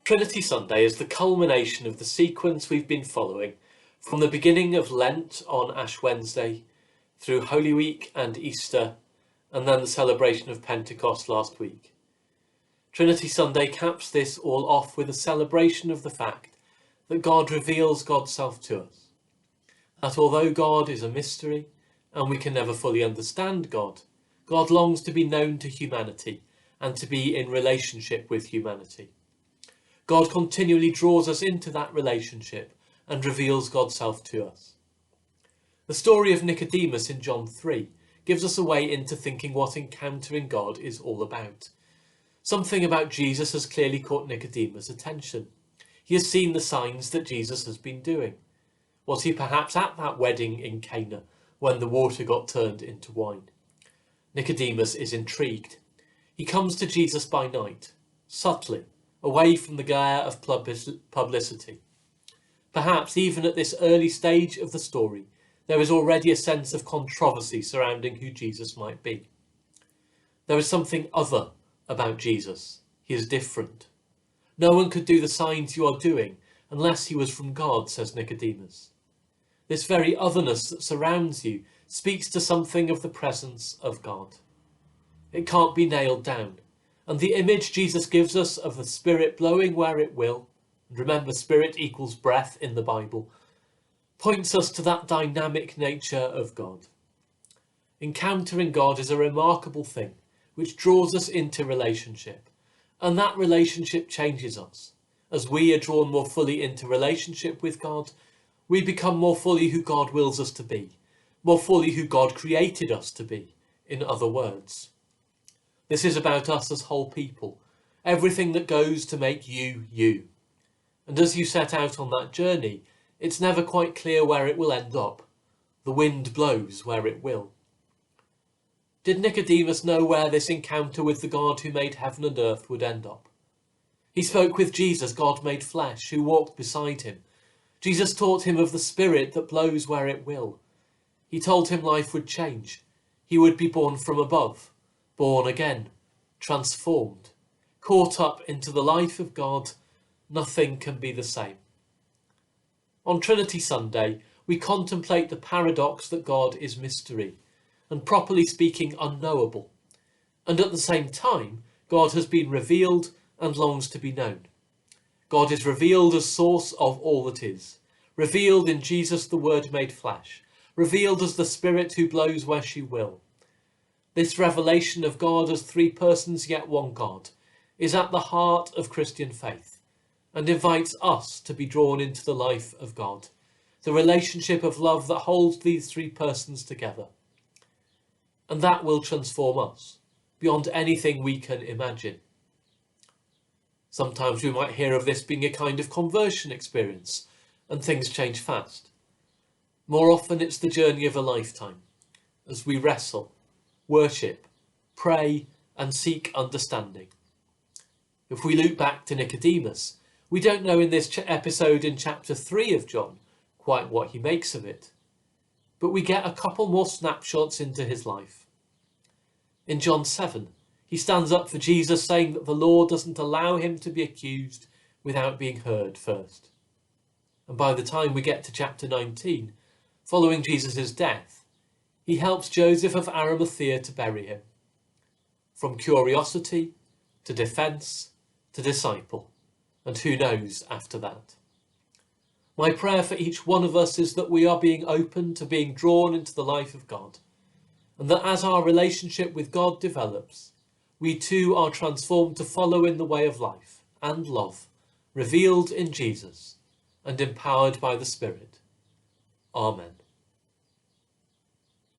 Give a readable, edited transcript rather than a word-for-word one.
Trinity Sunday is the culmination of the sequence we've been following from the beginning of Lent on Ash Wednesday, through Holy Week and Easter, and then the celebration of Pentecost last week. Trinity Sunday caps this all off with a celebration of the fact that God reveals God's self to us. That although God is a mystery and we can never fully understand God, God longs to be known to humanity and to be in relationship with humanity. God continually draws us into that relationship and reveals God's self to us. The story of Nicodemus in John 3 gives us a way into thinking what encountering God is all about. Something about Jesus has clearly caught Nicodemus' attention. He has seen the signs that Jesus has been doing. Was he perhaps at that wedding in Cana when the water got turned into wine? Nicodemus is intrigued. He comes to Jesus by night, subtly, away from the glare of publicity. Perhaps even at this early stage of the story, there is already a sense of controversy surrounding who Jesus might be. There is something other about Jesus. He is different. No one could do the signs you are doing unless he was from God, says Nicodemus. This very otherness that surrounds you speaks to something of the presence of God. It can't be nailed down. And the image Jesus gives us of the Spirit blowing where it will, and remember Spirit equals breath in the Bible, points us to that dynamic nature of God. Encountering God is a remarkable thing which draws us into relationship, and that relationship changes us. As we are drawn more fully into relationship with God, we become more fully who God wills us to be, more fully who God created us to be, in other words. This is about us as whole people, everything that goes to make you, you. And as you set out on that journey, it's never quite clear where it will end up. The wind blows where it will. Did Nicodemus know where this encounter with the God who made heaven and earth would end up? He spoke with Jesus, God made flesh, who walked beside him. Jesus taught him of the Spirit that blows where it will. He told him life would change. He would be born from above, born again, transformed, caught up into the life of God. Nothing can be the same. On Trinity Sunday, we contemplate the paradox that God is mystery, and properly speaking, unknowable. And at the same time, God has been revealed and longs to be known. God is revealed as source of all that is, revealed in Jesus the Word made flesh, revealed as the Spirit who blows where she will. This revelation of God as three persons yet one God is at the heart of Christian faith and invites us to be drawn into the life of God, the relationship of love that holds these three persons together. And that will transform us beyond anything we can imagine. Sometimes we might hear of this being a kind of conversion experience, and things change fast. More often it's the journey of a lifetime, as we wrestle, worship, pray, and seek understanding. If we look back to Nicodemus, we don't know in this episode in chapter 3 of John quite what he makes of it, but we get a couple more snapshots into his life. In John 7, he stands up for Jesus, saying that the law doesn't allow him to be accused without being heard first. And by the time we get to chapter 19, following Jesus' death, he helps Joseph of Arimathea to bury him. From curiosity to defence to disciple, and who knows after that. My prayer for each one of us is that we are being open to being drawn into the life of God, and that as our relationship with God develops, we too are transformed to follow in the way of life and love, revealed in Jesus and empowered by the Spirit. Amen.